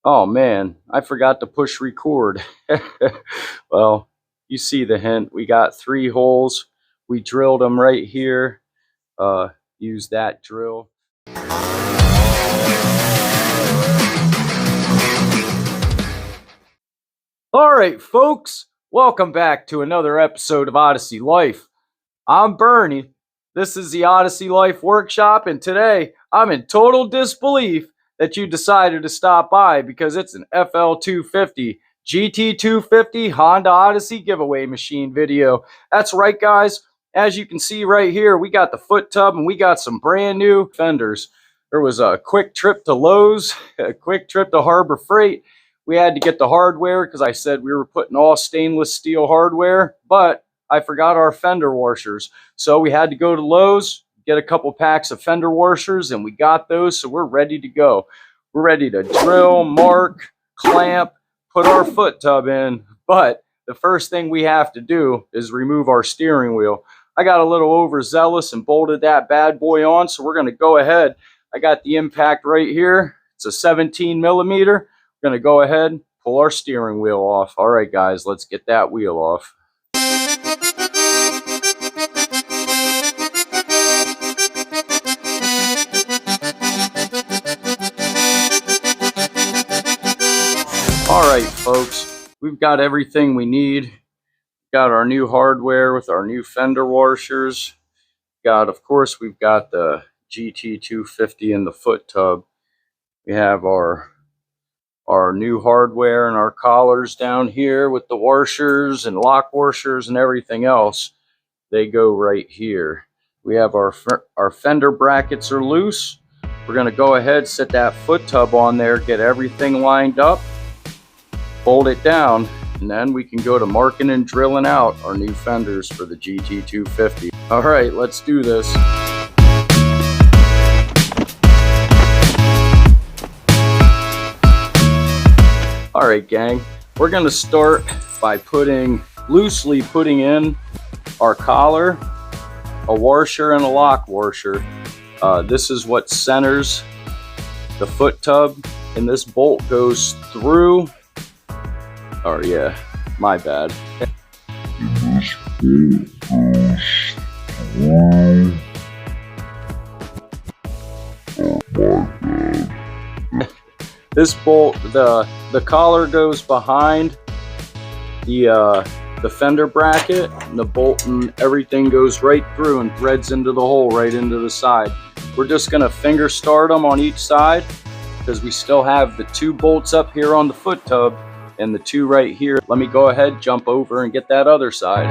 Oh man, I forgot to push record. Well, you see the hint. We got 3 holes. We drilled them right here. Use that drill. All right, folks, welcome back to another episode of Odyssey Life. I'm Bernie. This is the Odyssey Life Workshop, and today I'm in total disbelief that you decided to stop by because it's an FL250 GT250 Honda Odyssey giveaway machine video. That's right, guys. As you can see right here, we got the foot tub and we got some brand new fenders. There was a quick trip to Lowe's, a quick trip to Harbor Freight. We had to get the hardware because I said we were putting all stainless steel hardware, but I forgot our fender washers. So we had to go to Lowe's, get a couple packs of fender washers, and we got those, so we're ready to go. We're ready to drill, mark, clamp, put our foot tub in, but the first thing we have to do is remove our steering wheel. I got a little overzealous and bolted that bad boy on, so we're going to go ahead. I got the impact right here. It's a 17 millimeter. We're going to go ahead and pull our steering wheel off. All right, guys, let's get that wheel off. All right, folks, we've got everything we need. Got our new hardware with our new fender washers. Of course, we've got the GT250 in the foot tub. We have our new hardware and our collars down here with the washers and lock washers and everything else. They go right here. We have our fender brackets are loose. We're going to go ahead, set that foot tub on there, get everything lined up, fold it down, and then we can go to marking and drilling out our new fenders for the GT250. All right, let's do this. All right, gang, we're going to start by loosely putting in our collar, a washer, and a lock washer. This is what centers the foot tub, and this bolt goes through. Oh yeah, my bad. This bolt, the collar goes behind the fender bracket, and the bolt and everything goes right through and threads into the hole right into the side. We're just gonna finger start them on each side because we still have the 2 bolts up here on the foot tub and the 2 right here. Let me go ahead, jump over and get that other side.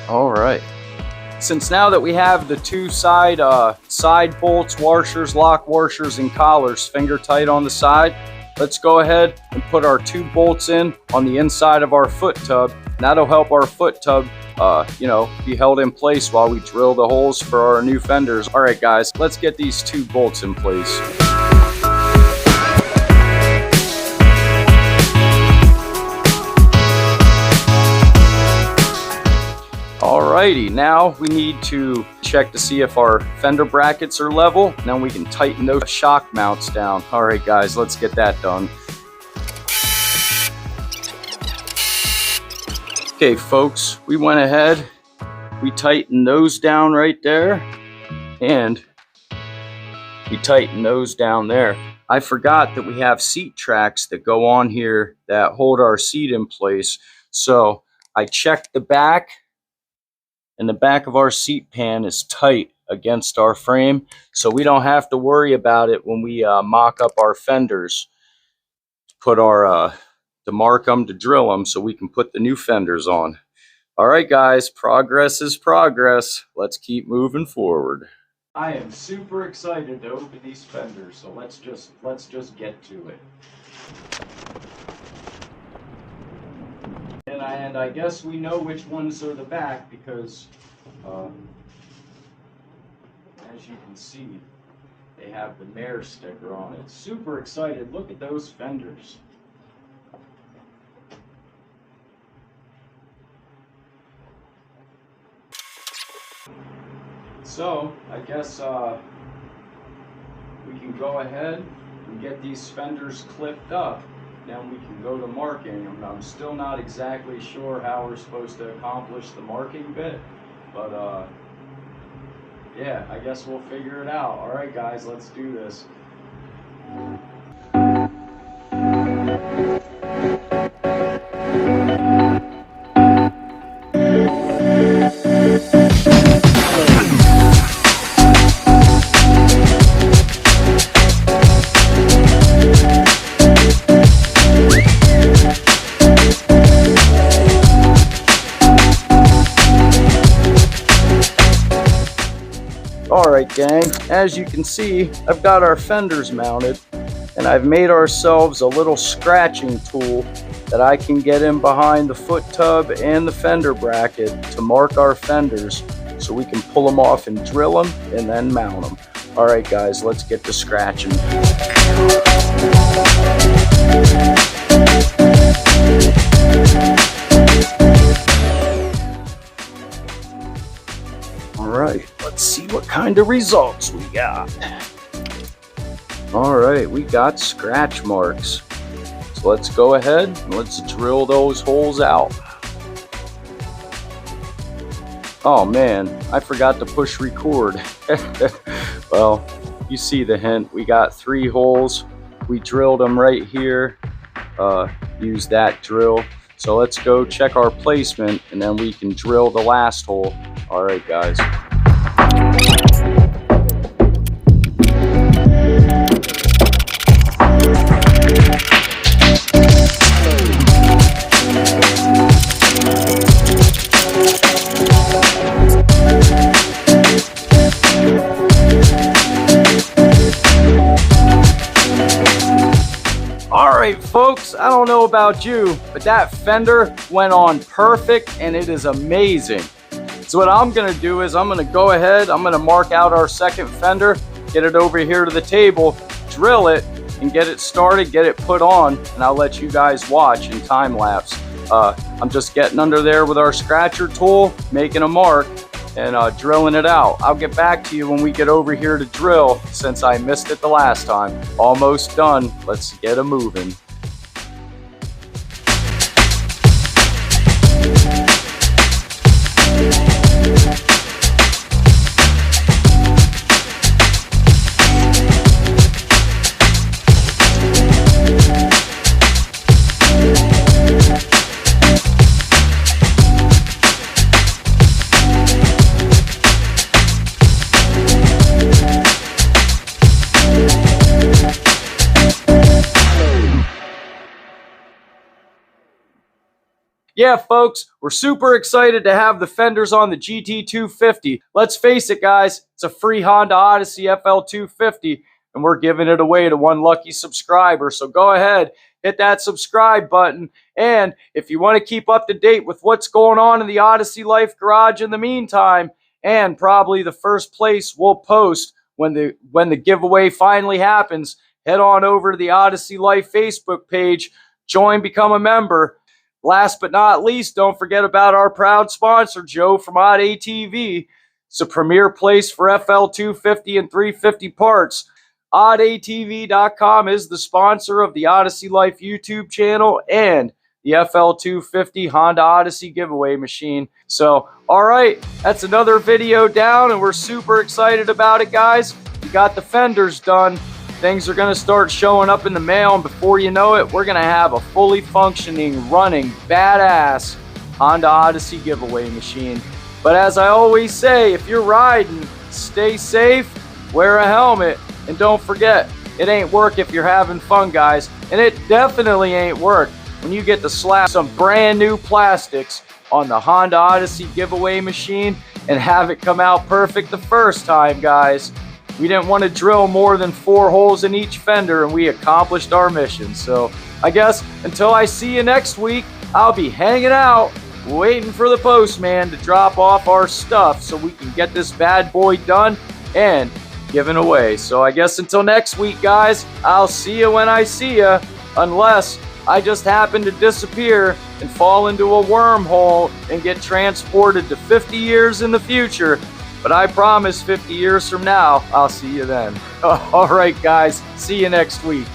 All right. Since now that we have the 2 side bolts, washers, lock washers, and collars finger tight on the side, let's go ahead and put our 2 bolts in on the inside of our foot tub. That'll help our foot tub, be held in place while we drill the holes for our new fenders. All right, guys, let's get these 2 bolts in place. Alrighty, now we need to check to see if our fender brackets are level. Then we can tighten those shock mounts down. Alright, guys, let's get that done. Okay, folks, we went ahead, we tightened those down right there, and we tightened those down there. I forgot that we have seat tracks that go on here that hold our seat in place. So I checked the back, and the back of our seat pan is tight against our frame, so we don't have to worry about it when we mock up our fenders. To mark them, to drill them, so we can put the new fenders on. All right, guys, progress is progress. Let's keep moving forward. I am super excited to open these fenders, so let's just get to it. And I guess we know which ones are the back because, as you can see, they have the mayor sticker on it. Super excited. Look at those fenders. So I guess we can go ahead and get these fenders clipped up. Then we can go to marking them. I'm still not exactly sure how we're supposed to accomplish the marking bit, but yeah, I guess we'll figure it out. All right, guys, let's do this. Alright gang, as you can see, I've got our fenders mounted, and I've made ourselves a little scratching tool that I can get in behind the foot tub and the fender bracket to mark our fenders so we can pull them off and drill them and then mount them. Alright guys, let's get to scratching. Alright, let's see what kind of results we got. Alright, we got scratch marks. So let's go ahead and let's drill those holes out. Oh man, I forgot to push record. Well, you see the hint. We got 3 holes. We drilled them right here. Use that drill. So let's go check our placement and then we can drill the last hole. Alright guys. Alright folks, I don't know about you, but that fender went on perfect and it is amazing. So what I'm going to do is I'm going to go ahead, I'm going to mark out our second fender, get it over here to the table, drill it, and get it started, get it put on, and I'll let you guys watch in time lapse. I'm just getting under there with our scratcher tool, making a mark, and drilling it out. I'll get back to you when we get over here to drill, since I missed it the last time. Almost done. Let's get it moving. Yeah, folks, we're super excited to have the fenders on the GT250. Let's face it, guys, it's a free Honda Odyssey FL250, and we're giving it away to one lucky subscriber. So go ahead, hit that subscribe button. And if you want to keep up to date with what's going on in the Odyssey Life Garage in the meantime, and probably the first place we'll post when the giveaway finally happens, head on over to the Odyssey Life Facebook page, join, become a member. Last but not least, don't forget about our proud sponsor, Joe from Odd ATV. It's a premier place for FL250 and 350 parts. OddATV.com is the sponsor of the Odyssey Life YouTube channel and the FL250 Honda Odyssey giveaway machine. So, alright, that's another video down, and we're super excited about it, guys. We got the fenders done. Things are going to start showing up in the mail, and before you know it, we're going to have a fully functioning, running, badass Honda Odyssey giveaway machine. But as I always say, if you're riding, stay safe, wear a helmet, and don't forget, it ain't work if you're having fun, guys. And it definitely ain't work when you get to slap some brand new plastics on the Honda Odyssey giveaway machine and have it come out perfect the first time, guys. We didn't want to drill more than 4 holes in each fender, and we accomplished our mission. So I guess until I see you next week, I'll be hanging out, waiting for the postman to drop off our stuff so we can get this bad boy done and given away. So I guess until next week, guys, I'll see you when I see you, unless I just happen to disappear and fall into a wormhole and get transported to 50 years in the future. But I promise 50 years from now, I'll see you then. All right, guys. See you next week.